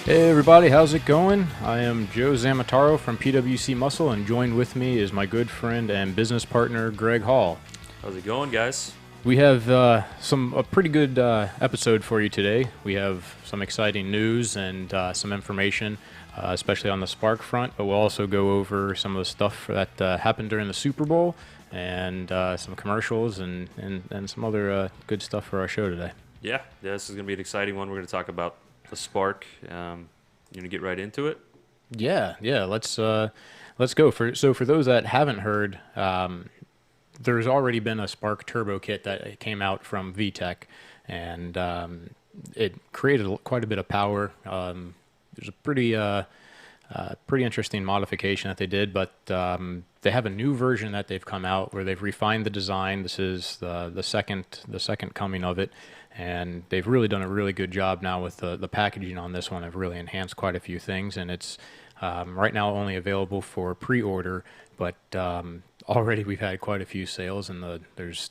Hey everybody, how's it going? I am Joe Zamataro from PWC Muscle, and joined with me is my good friend and business partner, Greg Hall. How's it going, guys? We have a pretty good episode for you today. We have some exciting news and some information, especially on the Spark front, but we'll also go over some of the stuff that happened during the Super Bowl and some commercials and some other good stuff for our show today. Yeah, this is going to be an exciting one. We're going to talk about the Spark. You going to get right into it? Yeah. Let's go. For those that haven't heard, there's already been a Spark Turbo kit that came out from VTech, and it created quite a bit of power. There's a pretty interesting modification that they did, but they have a new version that they've come out where they've refined the design. This is the second coming of it, and they've really done a really good job now with the packaging on this one. They've really enhanced quite a few things, and it's right now only available for pre-order, but already we've had quite a few sales, and there's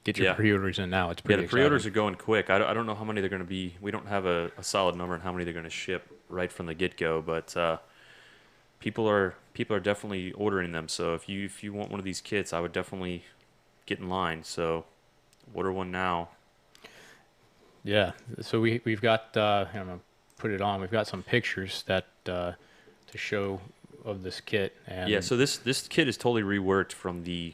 get your pre-orders in now. It's pretty the pre-orders are going quick. I don't know how many they're going to be. We don't have a solid number on how many they're going to ship right from the get-go, but people are definitely ordering them. So if you want one of these kits, I would definitely get in line. So order one now. Yeah. So we've got I'm gonna put it on. We've got some pictures that to show of this kit. And yeah. So this kit is totally reworked from the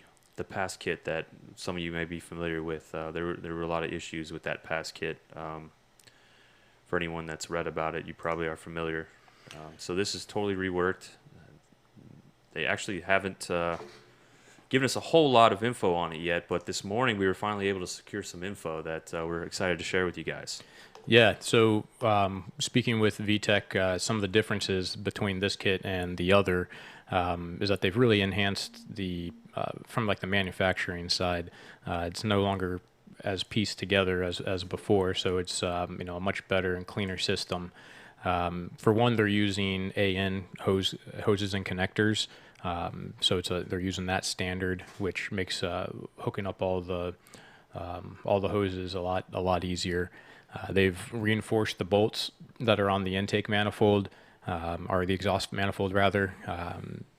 past kit that some of you may be familiar with. There were a lot of issues with that past kit. For anyone that's read about it, you probably are familiar. So this is totally reworked. They actually haven't given us a whole lot of info on it yet, but this morning we were finally able to secure some info that we're excited to share with you guys. Yeah, so speaking with VTech, some of the differences between this kit and the other is that they've really enhanced from like the manufacturing side. It's no longer as pieced together as before, so it's a much better and cleaner system. For one, they're using AN hoses and connectors, so they're using that standard, which makes hooking up all the hoses a lot easier. They've reinforced the bolts that are on the intake manifold, or the exhaust manifold rather,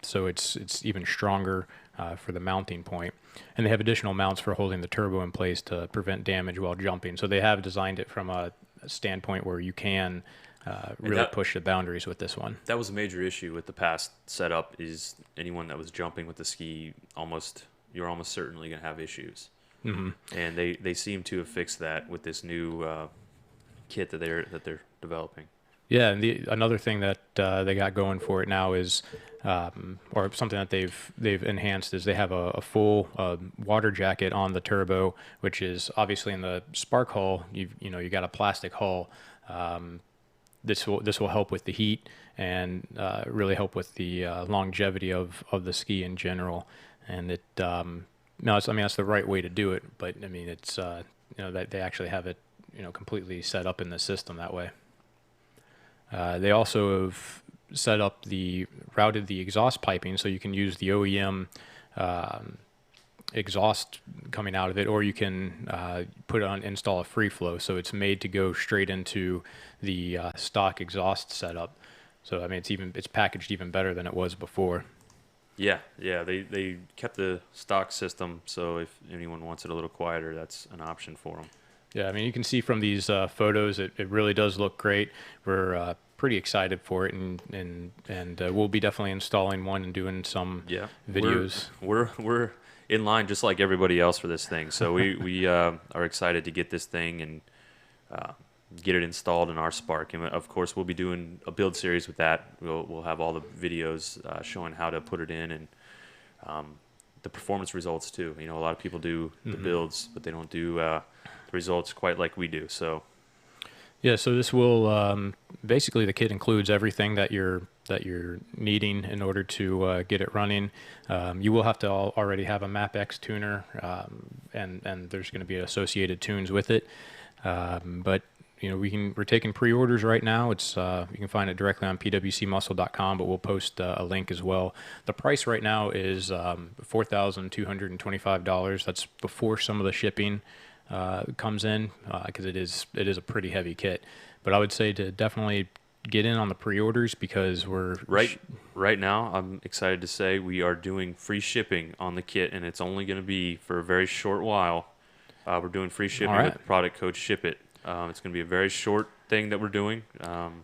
so it's even stronger for the mounting point. And they have additional mounts for holding the turbo in place to prevent damage while jumping. So they have designed it from a standpoint where you can really push the boundaries with this one. That was a major issue with the past setup. Is anyone that was jumping with the ski, you're almost certainly going to have issues. Mm-hmm. And they seem to have fixed that with this new kit that they're developing. Yeah, and another thing that they got going for it now is, or something that they've enhanced, is they have a full water jacket on the turbo, which is obviously in the Spark hull. You got a plastic hull. This will help with the heat and really help with the longevity of the ski in general. And it that's the right way to do it. But I mean, it's that they actually have it completely set up in the system that way. They also have routed the exhaust piping, so you can use the OEM exhaust coming out of it, or you can install a free flow, so it's made to go straight into the stock exhaust setup. So I mean, it's packaged even better than it was before. Yeah, they kept the stock system, so if anyone wants it a little quieter, that's an option for them. Yeah, I mean, you can see from these photos, it really does look great. We're pretty excited for it, and we'll be definitely installing one and doing some videos. We're in line just like everybody else for this thing, so we are excited to get this thing and get it installed in our Spark. And of course, we'll be doing a build series with that. We'll have all the videos showing how to put it in and the performance results too. A lot of people do the builds, but they don't do the results quite like we do. So yeah, so this will basically, the kit includes everything that you're needing in order to get it running. You will have to already have a MapX tuner, and there's going to be associated tunes with it. But we're taking pre-orders right now. It's you can find it directly on pwcmuscle.com, but we'll post a link as well. The price right now is $4,225. That's before some of the shipping comes in, because it is a pretty heavy kit. But I would say to definitely get in on the pre-orders because we're Right now, I'm excited to say we are doing free shipping on the kit, and it's only going to be for a very short while. We're doing free shipping with the product code Ship It. It's going to be a very short thing that we're doing.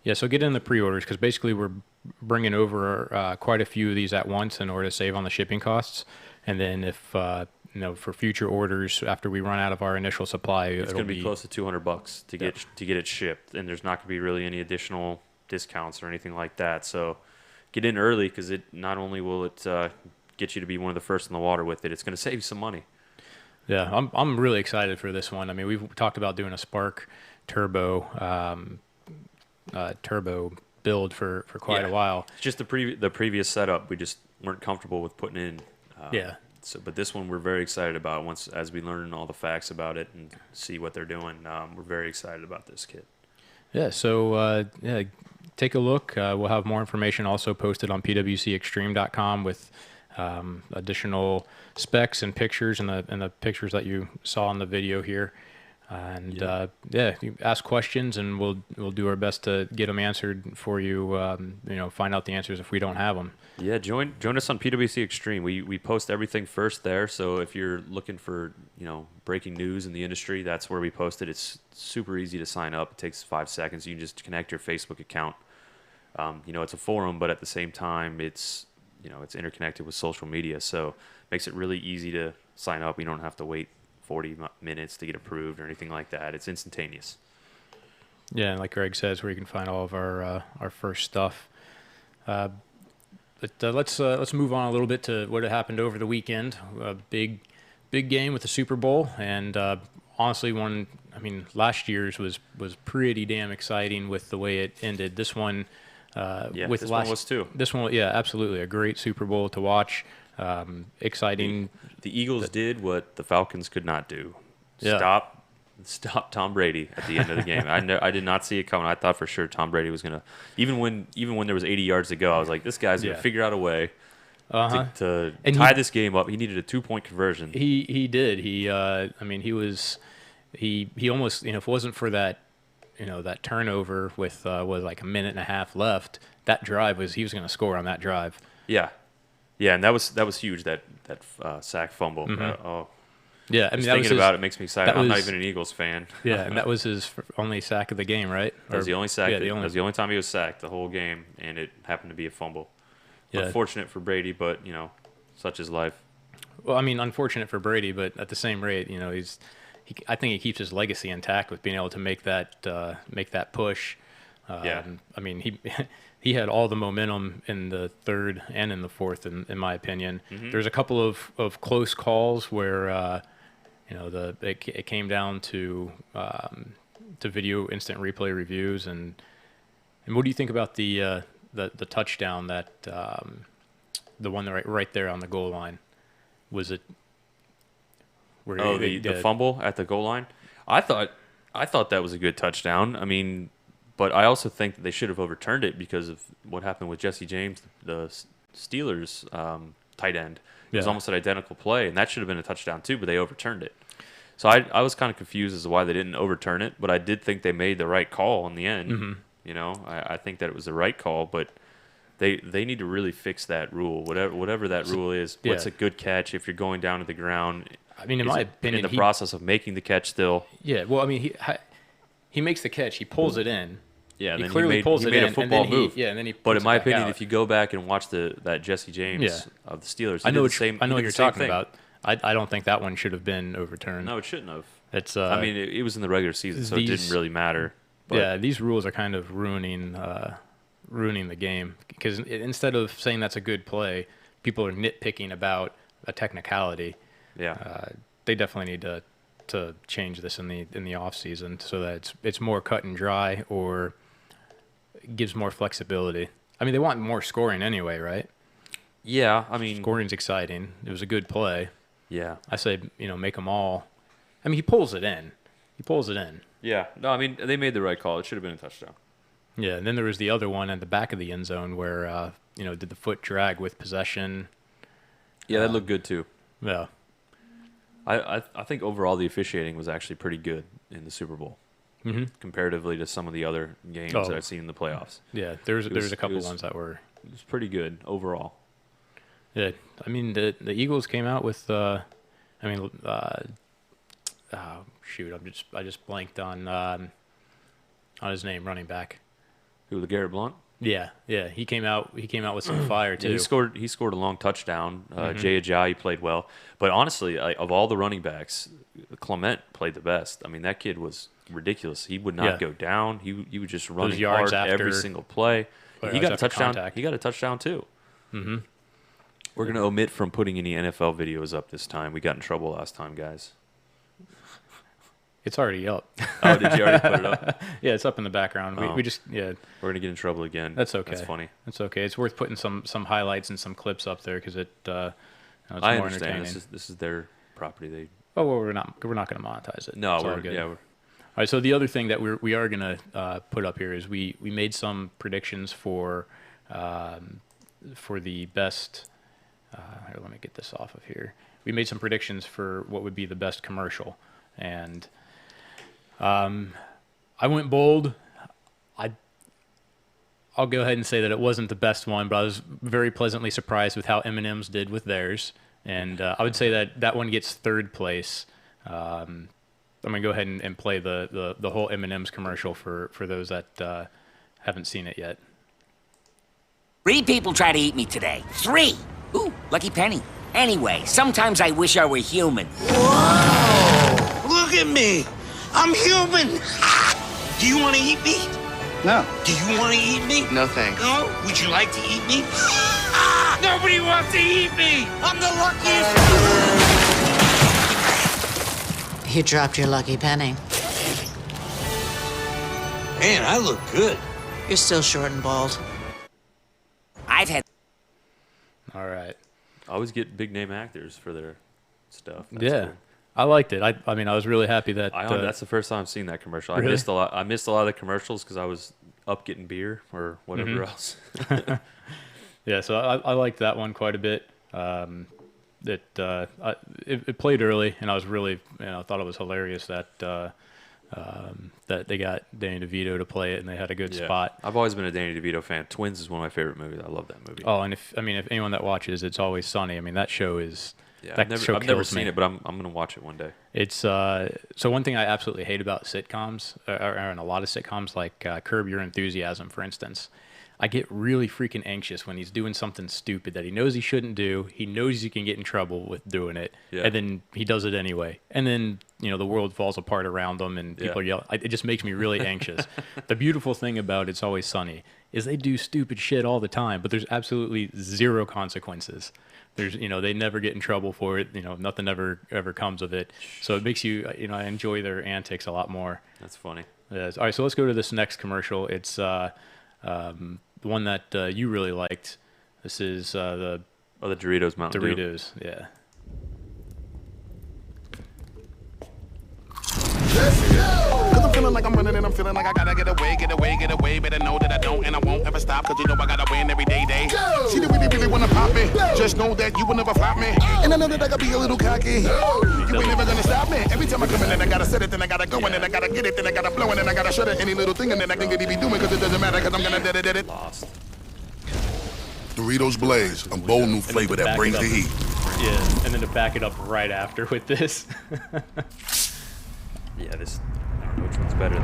Yeah, so get in the pre-orders because basically we're bringing over quite a few of these at once in order to save on the shipping costs. And then if for future orders after we run out of our initial supply, it's going to be close to $200 to get it shipped, and there's not going to be really any additional discounts or anything like that. So get in early because it not only will it get you to be one of the first in the water with it, it's going to save you some money. Yeah, I'm really excited for this one. I mean, we've talked about doing a Spark turbo build for quite a while. It's just the previous setup we just weren't comfortable with putting in. So, but this one we're very excited about. As we learn all the facts about it and see what they're doing, we're very excited about this kit. Yeah. So take a look. We'll have more information also posted on pwcextreme.com with additional specs and pictures and the pictures that you saw in the video here. And you ask questions, and we'll do our best to get them answered for you. Find out the answers if we don't have them. Yeah, join us on PWC Extreme. We post everything first there. So if you're looking for breaking news in the industry, that's where we post it. It's super easy to sign up. It takes 5 seconds. You can just connect your Facebook account. It's a forum, but at the same time, it's interconnected with social media, so it makes it really easy to sign up. You don't have to wait 40 minutes to get approved or anything like that. It's instantaneous. Yeah, and like Greg says, where you can find all of our first stuff. But let's move on a little bit to what happened over the weekend. A big game with the Super Bowl, and honestly, last year's was pretty damn exciting with the way it ended. This one, one was too. This one, yeah, absolutely, a great Super Bowl to watch. Exciting. The Eagles did what the Falcons could not do. Stop Tom Brady at the end of the game. I did not see it coming. I thought for sure Tom Brady was going to, even when there was 80 yards to go, I was like, this guy's going to figure out a way to tie this game up. He needed a 2-point conversion. He did. He almost, if it wasn't for that, that turnover with like a minute and a half left, that drive he was going to score on that drive. Yeah, and that was huge. That sack fumble. Mm-hmm. Yeah, I mean, thinking about it makes me excited. I'm not even an Eagles fan. Yeah, and that was his only sack of the game, right? That was the only sack. That was the only time he was sacked the whole game, and it happened to be a fumble. Yeah. Unfortunate for Brady, but such is life. Well, unfortunate for Brady, but at the same rate, I think he keeps his legacy intact with being able to make that push. He had all the momentum in the third and in the fourth, in my opinion. Mm-hmm. There's a couple of close calls where it came down to video instant replay reviews. And what do you think about the touchdown that the one right there on the goal line? Was it? The fumble at the goal line. I thought that was a good touchdown. But I also think that they should have overturned it because of what happened with Jesse James, the Steelers tight end. It was almost an identical play, and that should have been a touchdown too, but they overturned it. So I was kind of confused as to why they didn't overturn it, but I did think they made the right call in the end. Mm-hmm. I think that it was the right call, but they need to really fix that rule, whatever that rule is. Yeah. What's a good catch if you're going down to the ground? In my opinion, in the process of making the catch still. Yeah, well, he makes the catch, he pulls it in. Yeah, he clearly pulls it in, a football move. And then he. But in my opinion, if you go back and watch that Jesse James of the Steelers, I know what you're talking about. I don't think that one should have been overturned. No, it shouldn't have. It's. It was in the regular season, so it didn't really matter. But these rules are kind of ruining the game because instead of saying that's a good play, people are nitpicking about a technicality. Yeah. They definitely need to change this in the off season so that it's more cut and dry or gives more flexibility. They want more scoring anyway, right? Yeah, scoring's exciting. It was a good play. Yeah. I say, make them all. He pulls it in. Yeah. No, they made the right call. It should have been a touchdown. Yeah, and then there was the other one at the back of the end zone where did the foot drag with possession. Yeah, that looked good too. Yeah. I think overall the officiating was actually pretty good in the Super Bowl. comparatively to some of the other games that I've seen in the playoffs. Yeah, there's a couple ones that were. It was pretty good overall. Yeah, I mean the Eagles came out with. Shoot, I just blanked on his name, running back. Who, the Garrett Blunt? Yeah, he came out with some fire too. Yeah, he scored a long touchdown. Jay Ajayi played well, but honestly, of all the running backs, Clement played the best. I mean, that kid was ridiculous. He would not go down. He would just run hard every single play. He got a touchdown. Contact. He got a touchdown too. Mm-hmm. We're gonna omit from putting any NFL videos up this time. We got in trouble last time, guys. It's already up. Oh, did you already put it up? Yeah, it's up in the background. We just We're gonna get in trouble again. That's okay. That's funny. That's okay. It's worth putting some highlights and some clips up there because it's I more understand. entertaining. This is their property. We're not gonna monetize it. No, all right. So the other thing that we are gonna put up here is we made some predictions for the best. Here, let me get this off of here. We made some predictions for what would be the best commercial, and I went bold. I'll go ahead and say that it wasn't the best one, but I was very pleasantly surprised with how M&M's did with theirs, and I would say that one gets third place. I'm gonna go ahead and play the whole M&M's commercial for those that haven't seen it yet. 3 people try to eat me today. 3! Ooh, lucky penny. Anyway, sometimes I wish I were human. Whoa! Look at me! I'm human! Do you want to eat me? No. Do you want to eat me? No, thanks. No? Would you like to eat me? Nobody wants to eat me! I'm the luckiest! You dropped your lucky penny. Man, I look good. You're still short and bald. I've had... All right. I always get big name actors for their stuff. That's yeah. cool. I liked it. I mean, I was really happy that... that's the first time I've seen that commercial. Really? I missed a lot of the commercials because I was up getting beer or whatever else. Yeah, so I liked that one quite a bit. It played early, and I was really, thought it was hilarious that that they got Danny DeVito to play it, and they had a good spot. I've always been a Danny DeVito fan. Twins is one of my favorite movies. I love that movie. Oh, and if anyone that watches It's Always Sunny, I mean, that show is... Yeah, I've never seen it, but I'm going to watch it one day. It's so one thing I absolutely hate about sitcoms, or in a lot of sitcoms, like Curb Your Enthusiasm, for instance, I get really freaking anxious when he's doing something stupid that he knows he shouldn't do. He knows he can get in trouble with doing it, and then he does it anyway. And then the world falls apart around him, and people are yelling. It just makes me really anxious. The beautiful thing about It's Always Sunny is they do stupid shit all the time, but there's absolutely zero consequences. There's, they never get in trouble for it. Nothing ever comes of it. So it makes you, I enjoy their antics a lot more. That's funny. Yes. All right, so let's go to this next commercial. It's the one that you really liked. This is the Doritos Mountain Dew. Doritos, yeah. Cause I'm feeling like I'm running and I'm feeling like I gotta get away. Better know that I don't and I won't ever stop. Cause I gotta win every day. See, they really wanna pop me. Just know that you will never flop me. And I know that I gotta be a little cocky. You ain't never gonna stop me. Every time I come in and I gotta set it, then I gotta go and then I gotta get it, then I gotta blow and then I gotta shut it. Any little thing and then I can get it be doing cause it doesn't matter cause I'm gonna did it. Lost. Doritos Blaze, a bold new flavor that brings the heat. Yeah, and then to back it up right after with this. Yeah, this. I don't know which one's better.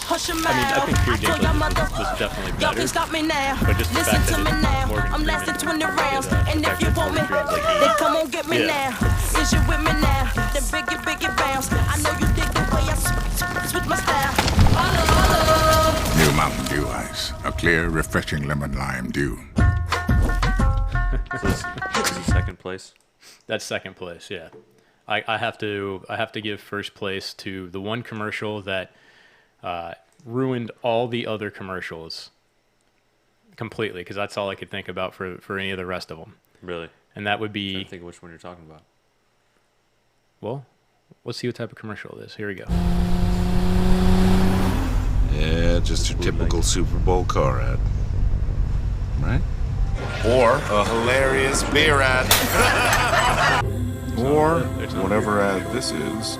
Hush your mouth. I think Pure Dick was definitely better. Y'all can stop me now. But just the Listen fact to that me now. Morgan I'm Freeman lasting 20 rounds. did, And if you want me, then come on get me now. Is you with me now? Then biggie bounce. I know you dig the way I switch my style. New Mountain Dew Ice, a clear, refreshing lemon lime dew. So this is second place. That's second place, yeah. I have to give first place to the one commercial that ruined all the other commercials completely, because that's all I could think about for any of the rest of them. Really? And that would I be... think of which one you're talking about. Well, let's see what type of commercial it is. Here we go. Yeah, just your typical Super Bowl car ad. Right? Or a hilarious beer ad. Or whatever ad this is.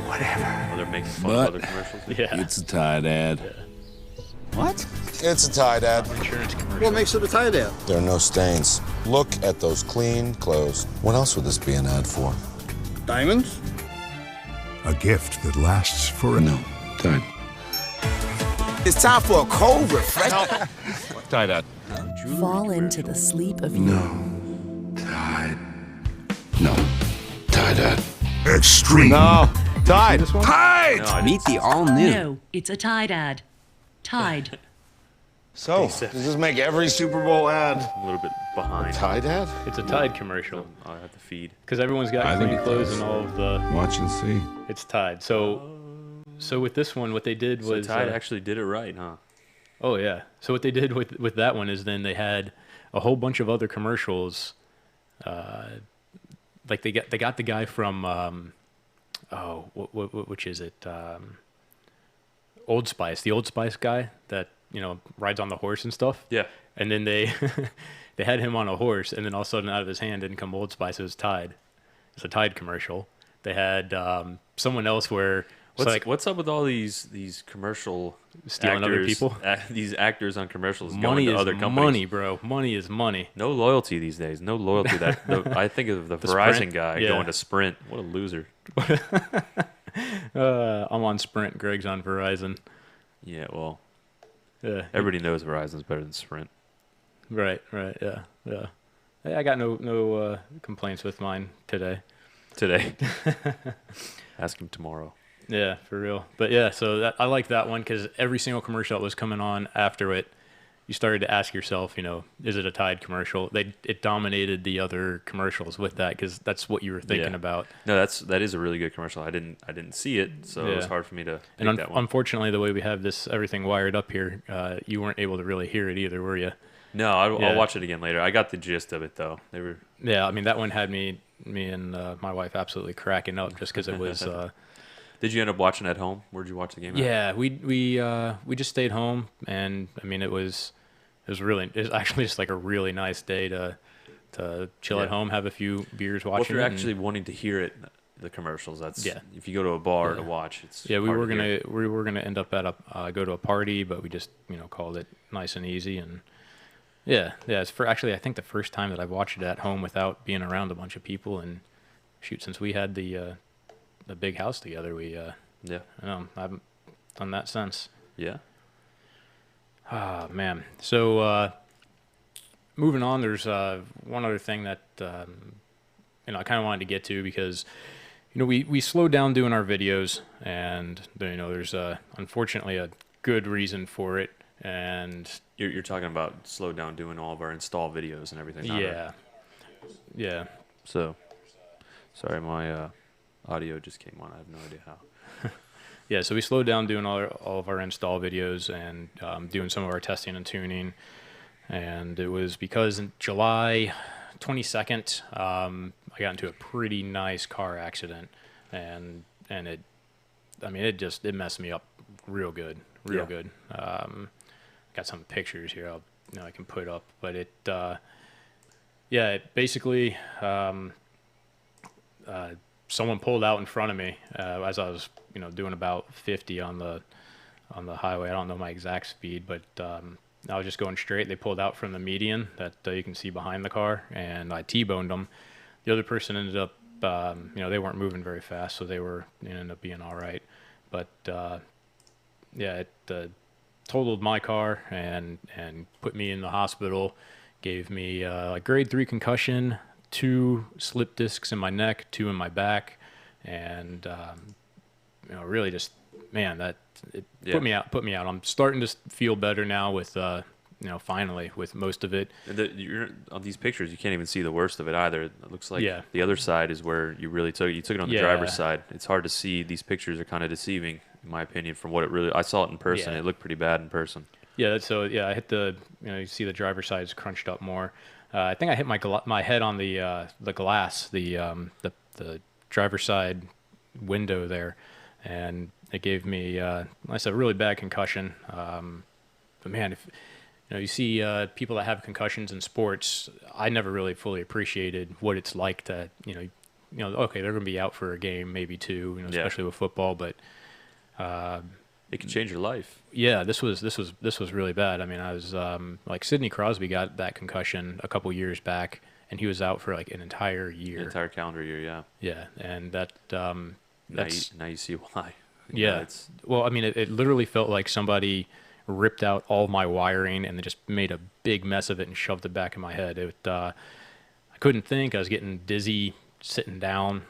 What whatever. Oh, they're making fun of other commercials. Yeah. It's a Tide ad. What? It's a Tide ad. Insurance commercial. What makes it a Tide ad? There are no stains. Look at those clean clothes. What else would this be an ad for? Diamonds? A gift that lasts for No. Tide. It's time for a cold refreshment. Tide ad. Fall into the sleep of you. No. Tide. No. Tide ad. extreme. No. Tide. Tide! No, I Meet the all-new. No, it's a Tide ad. Tide. So, does this make every Super Bowl ad a little bit behind. Tide ad? It's a Tide commercial I'll have to feed. because everyone's got I think clean it clothes does. and all of the. Watch and see. It's Tide. So with this one, what they did So was Tide actually did it right, huh? Oh yeah. So what they did with that one is then they had a whole bunch of other commercials. Like they got the guy from which is it? Old Spice, the Old Spice guy that rides on the horse and stuff. Yeah. And then they they had him on a horse, and then all of a sudden out of his hand didn't come Old Spice. It was Tide. It's a Tide commercial. They had someone else where. What's up with all these commercial Stealing actors, other people? These actors on commercials Money going to is other companies. money, bro. Money is money. No loyalty these days. No loyalty. I think of the Verizon Sprint? guy Yeah. going to Sprint. What a loser. I'm on Sprint. Greg's on Verizon. Yeah, well, Yeah. everybody knows Verizon's better than Sprint. Right. Yeah. Hey, I got no complaints with mine today. Today. Ask him tomorrow. Yeah, for real. But yeah, so I like that one because every single commercial that was coming on after it, you started to ask yourself, is it a Tide commercial? It dominated the other commercials with that because that's what you were thinking Yeah. about. No, that is a really good commercial. I didn't see it, so it was Yeah. hard for me to And pick that one. unfortunately, the way we have everything wired up here, you weren't able to really hear it either, were you? No, I'll Yeah. watch it again later. I got the gist of it though. They were Yeah, I mean that one had me and my wife absolutely cracking up just because it was. Did you end up watching at home? Where'd you watch the game at? Yeah, we just stayed home, and I mean it was actually just like a really nice day to chill at Yeah. home, have a few beers, Well, if watching you're it. actually wanting to hear it, the commercials. That's Yeah. If you go to a bar Yeah. to watch, it's we hard were to hear. gonna end up at go to a party, but we just called it nice and easy, and yeah. It's I think the first time that I've watched it at home without being around a bunch of people, and shoot, since we had the big house together, we Yeah. I haven't done that since. Yeah. Ah, man. So, moving on, there's one other thing that I kind of wanted to get to because we slowed down doing our videos, and there's unfortunately a good reason for it, and You're talking about slow down doing all of our install videos and everything. not our- yeah. So, sorry, my audio just came on. I have no idea how. Yeah, so we slowed down doing all of our install videos and doing some of our testing and tuning. And it was because in July 22nd, I got into a pretty nice car accident. And it messed me up real good. Yeah. Good. Got some pictures here I can put up. But it basically... someone pulled out in front of me as I was, doing about 50 on the highway. I don't know my exact speed, but I was just going straight. They pulled out from the median that you can see behind the car, and I T-boned them. The other person ended up, they weren't moving very fast, so they ended up being all right. But it totaled my car and put me in the hospital. Gave me a grade 3 concussion. 2 slip discs in my neck, 2 in my back, and really just put me out. I'm starting to feel better now with finally with most of it. You're on these pictures, you can't even see the worst of it either. It looks like Yeah. the other side is where you really took it on the Yeah. driver's side. It's hard to see. These pictures are kind of deceiving, in my opinion, from what it really. I saw it in person. Yeah. It looked pretty bad in person. Yeah, I hit you see the driver's side is crunched up more. I think I hit my head on the glass, the driver's side window there, and it gave me, like I said, a really bad concussion. But man, if you see people that have concussions in sports, I never really fully appreciated what it's like to okay, they're going to be out for a game, maybe two, especially with football, but it can change your life. Yeah, this was really bad. I mean, I was like Sidney Crosby got that concussion a couple years back, and he was out for like an entire year, An entire calendar year. Yeah. Yeah, and that now you see why. Yeah. Well, I mean, it literally felt like somebody ripped out all my wiring and then just made a big mess of it and shoved it back in my head. I couldn't think. I was getting dizzy, sitting down,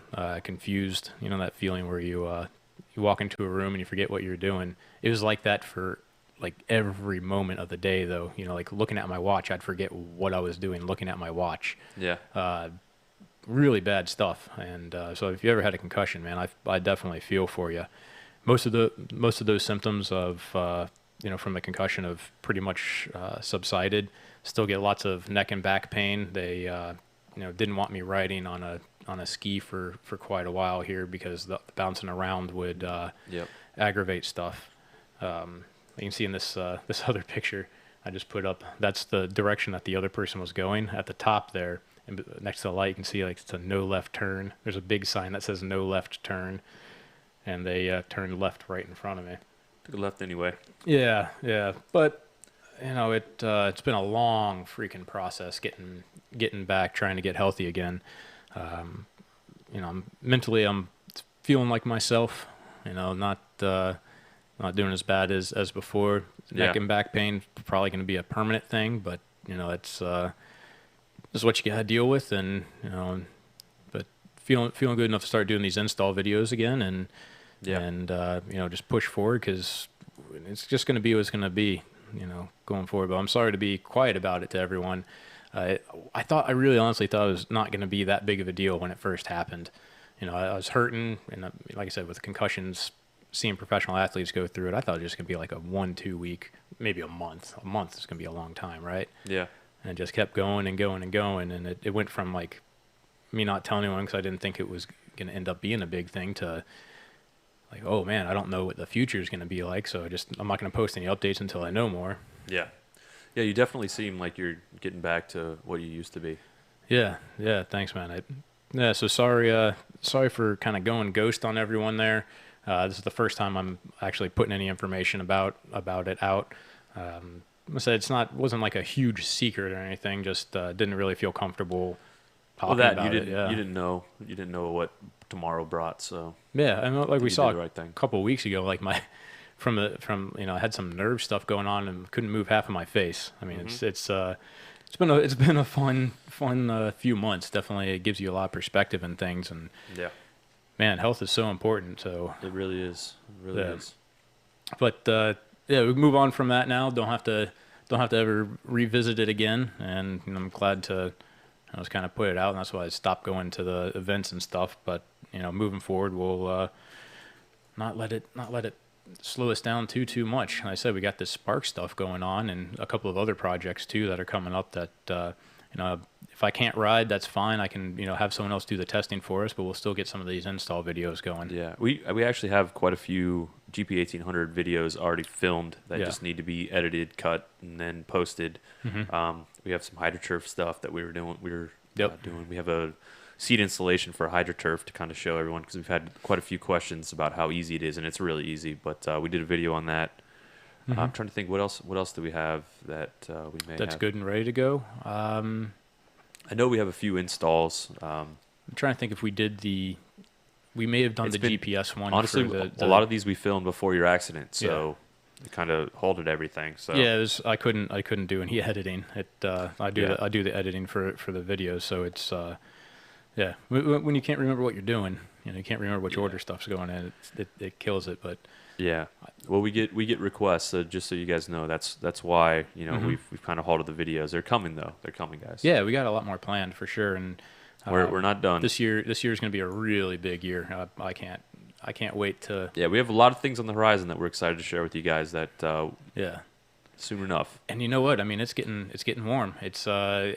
confused. You know that feeling where you walk into a room and you forget what you're doing. It was like that for like every moment of the day, though. Like looking at my watch, I'd forget what I was doing looking at my watch. Yeah. Really bad stuff. And so if you ever had a concussion, man, I definitely feel for you. Most of those symptoms of from the concussion have pretty much subsided. Still get lots of neck and back pain. They didn't want me riding on a ski for quite a while here because the bouncing around would aggravate stuff. You can see in this other picture I just put up, that's the direction that the other person was going. At the top there, and next to the light, you can see like it's a no left turn. There's a big sign that says no left turn, and they turned left right in front of me. Took a left anyway. Yeah, but it's been a long freaking process getting back, trying to get healthy again. Mentally I'm feeling like myself. Not doing as bad as before. Neck and back pain probably going to be a permanent thing, but it's this is what you got to deal with, and but feeling good enough to start doing these install videos again, and just push forward because it's just going to be what it's going to be, going forward. But I'm sorry to be quiet about it to everyone. I really honestly thought it was not going to be that big of a deal when it first happened. I was hurting, and like I said, with concussions, seeing professional athletes go through it, I thought it was just going to be like a 1-2 week, maybe a month. A month is going to be a long time, right? Yeah. And it just kept going and going and going, and it went from like me not telling anyone because I didn't think it was going to end up being a big thing to like, oh man, I don't know what the future is going to be like, so I'm not going to post any updates until I know more. Yeah. Yeah, you definitely seem like you're getting back to what you used to be. Yeah, thanks, man. So sorry for kind of going ghost on everyone there. This is the first time I'm actually putting any information about it out. I said wasn't like a huge secret or anything. Just didn't really feel comfortable talking about it. Yeah. You didn't know what tomorrow brought. So yeah, and like we saw right a couple of weeks ago, like I had some nerve stuff going on and couldn't move half of my face. I mean, it's been a fun few months. Definitely, it gives you a lot of perspective and things. And man, health is so important. So it really is. It really is. But we move on from that now. Don't have to ever revisit it again. And I'm glad to just kind of put it out. And that's why I stopped going to the events and stuff. But moving forward, we'll not let it slow us down too much. Like I said, we got this Spark stuff going on, and a couple of other projects too that are coming up. That if I can't ride, that's fine. I can have someone else do the testing for us, but we'll still get some of these install videos going. Yeah, we actually have quite a few GP1800 videos already filmed that just need to be edited, cut, and then posted. We have some HydroTurf stuff that we were doing. We have a seat installation for HydroTurf to kind of show everyone, because we've had quite a few questions about how easy it is, and it's really easy. But we did a video on that. I'm trying to think what else do we have that we may that's have. Good and ready to go. I know we have a few installs. I'm trying to think if we may have done the GPS one. Honestly, a lot of these we filmed before your accident, so it kind of halted everything. So yeah, I couldn't do any editing. I do the editing for the videos, so it's when you can't remember what you're doing, you can't remember which order stuff's going in. It kills it, but. Yeah, well, we get requests, so just so you guys know, that's why we've kind of halted the videos. They're coming though. They're coming, guys. Yeah, we got a lot more planned for sure, and we're not done. This year is going to be a really big year. I can't wait to. Yeah, we have a lot of things on the horizon that we're excited to share with you guys. That soon enough. And you know what? I mean, it's getting warm. It's I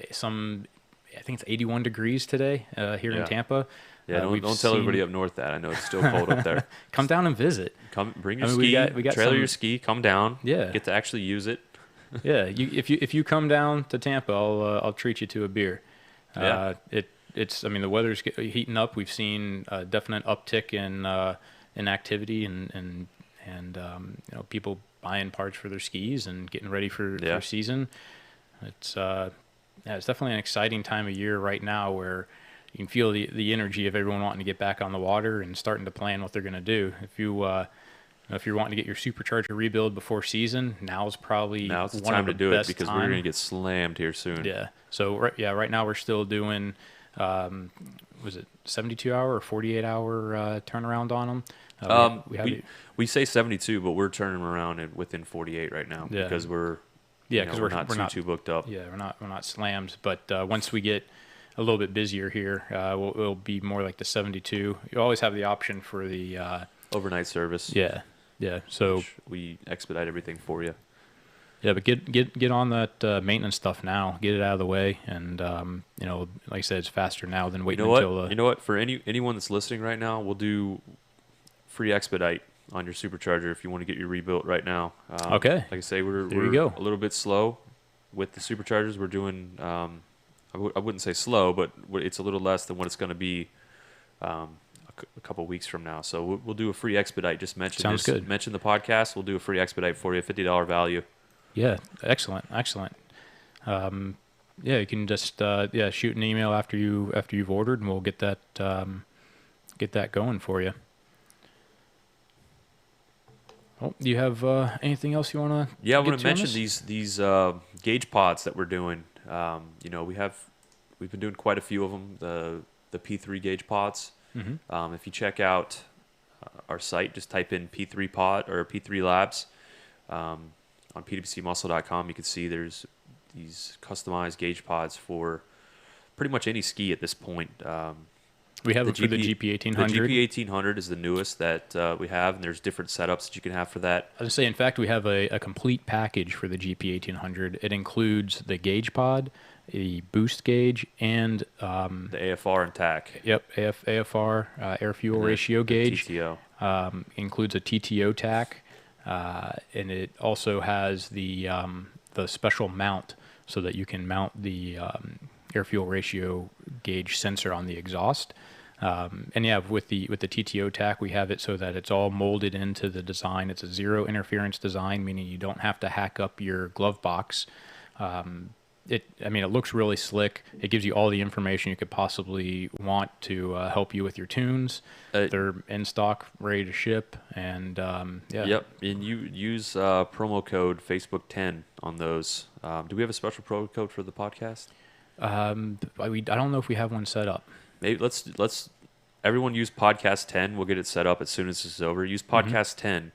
think it's 81 degrees today here in Tampa. Yeah, don't tell everybody up north that. I know it's still cold up there. Come down and visit. Come, bring your ski. We got trailer your ski. Come down. Yeah. Get to actually use it. Yeah. If you come down to Tampa, I'll treat you to a beer. Yeah. I mean, the weather's heating up. We've seen a definite uptick in activity and people buying parts for their skis and getting ready for season. It's it's definitely an exciting time of year right now where you can feel the energy of everyone wanting to get back on the water and starting to plan what they're going to do. If you're wanting to get your supercharger rebuild before season, now's the time to do it because we're going to time. get slammed here soon. Yeah. So right now we're still doing was it 72 hour or 48 hour turnaround on them? We say 72, but we're turning them around within 48 right now because we're not too booked up. Yeah, we're not slammed. But once we get a little bit busier here, it'll be more like the 72. You always have the option for the overnight service. Yeah. So we expedite everything for you. Yeah, but get on that maintenance stuff now. Get it out of the way, and like I said, it's faster now than waiting until. You know what? For anyone that's listening right now, we'll do free expedite on your supercharger if you want to get your rebuilt right now. Okay. Like I say, we're a little bit slow with the superchargers. We're doing. I wouldn't say slow, but it's a little less than what it's going to be a couple weeks from now. So we'll do a free expedite. Just mention Sounds good. Mention the podcast. We'll do a free expedite for you, $50 value. Yeah, excellent. You can just shoot an email after you've ordered, and we'll get that going for you. Oh, do you have anything else you want to? Yeah, I want to mention these gauge pods that we're doing. We've been doing quite a few of them. The P3 gauge pods. Mm-hmm. If you check out our site, just type in P3 pod or P3 Labs on PWCmuscle.com. You can see there's these customized gauge pods for pretty much any ski at this point. We have them for the GP1800. The GP1800 is the newest that we have, and there's different setups that you can have for that. I was say, in fact, we have a complete package for the GP1800. It includes the gauge pod, a boost gauge, and the AFR and TAC. Yep, AFR, air fuel ratio gauge. TTO. Includes a TTO TAC, and it also has the special mount so that you can mount the air fuel ratio gauge sensor on the exhaust. With the TTO TAC, we have it so that it's all molded into the design. It's a zero interference design, meaning you don't have to hack up your glove box. It looks really slick. It gives you all the information you could possibly want to help you with your tunes. They're in stock, ready to ship, and Yep, and you use promo code Facebook10 on those. Do we have a special promo code for the podcast? I don't know if we have one set up. Maybe let's everyone use podcast 10. We'll get it set up as soon as this is over. Use podcast 10.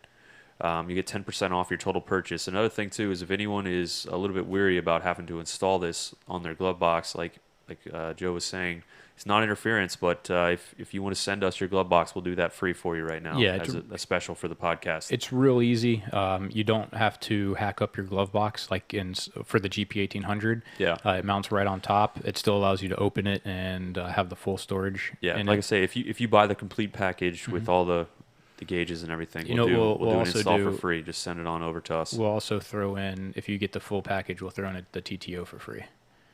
You get 10% off your total purchase. Another thing too is if anyone is a little bit weary about having to install this on their glove box, like Joe was saying, it's not interference, but if you want to send us your glove box, we'll do that free for you right now as a special for the podcast. It's real easy. You don't have to hack up your glove box for the GP1800. Yeah. It mounts right on top. It still allows you to open it and have the full storage. Yeah, like I say, if you buy the complete package with all the gauges and everything, we'll do an install for free. Just send it on over to us. We'll also throw in, if you get the full package, we'll throw in the TTO for free.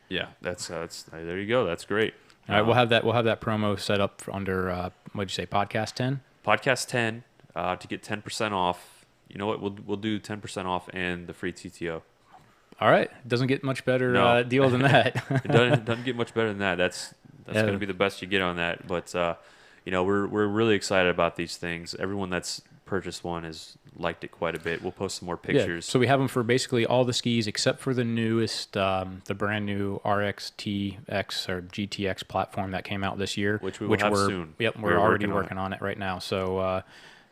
Yeah, that's there you go. That's great. All right, we'll have that promo set up under what'd you say, podcast 10? Podcast 10 to get 10% off. You know what? We'll do 10% off and the free TTO. All right, doesn't get much better deal than that. It doesn't get much better than that. That's going to be the best you get on that. But we're really excited about these things. Everyone that's purchased one has liked it quite a bit. We'll post some more pictures. So we have them for basically all the skis except for the newest, the brand new RXTX or GTX platform that came out this year, which we will have soon. Yep, we're already working on it right now. So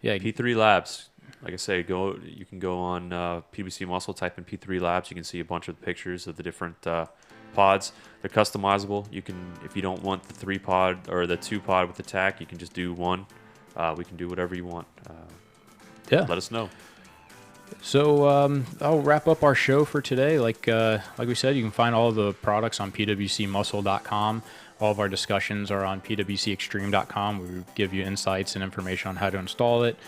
P3 Labs. Like I say, you can go on PWC Muscle, type in P3 Labs. You can see a bunch of pictures of the different pods. They're customizable. You can, if you don't want the 3 pod or the 2 pod with the TAC, you can just do 1. We can do whatever you want. Let us know. So I'll wrap up our show for today. Like we said, you can find all the products on PWCmuscle.com. All of our discussions are on PWCextreme.com. We give you insights and information on how to install it,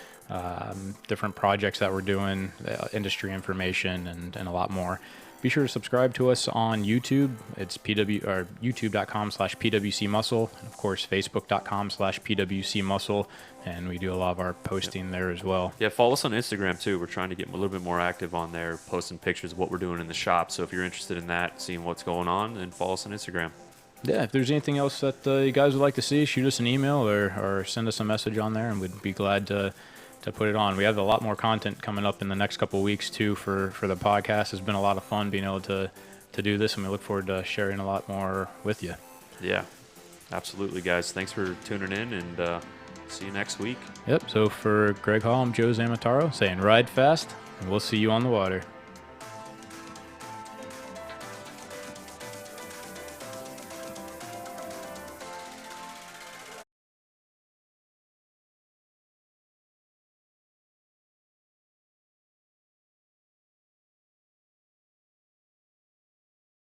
different projects that we're doing, industry information, and a lot more. be sure to subscribe to us on YouTube. It's youtube.com/PWCmuscle, and of course Facebook.com/PWCmuscle, and we do a lot of our posting there as well. Yeah, follow us on Instagram too. We're trying to get a little bit more active on there, posting pictures of what we're doing in the shop. So if you're interested in that, seeing what's going on, then follow us on Instagram. Yeah, if there's anything else that you guys would like to see, shoot us an email or send us a message on there, and we'd be glad to put it on. We have a lot more content coming up in the next couple of weeks too for the podcast. It's been a lot of fun being able to do this, and we look forward to sharing a lot more with you. Yeah, absolutely, guys. Thanks for tuning in, and see you next week. Yep, so for Greg Hall, I'm Joe Zamataro saying ride fast, and we'll see you on the water.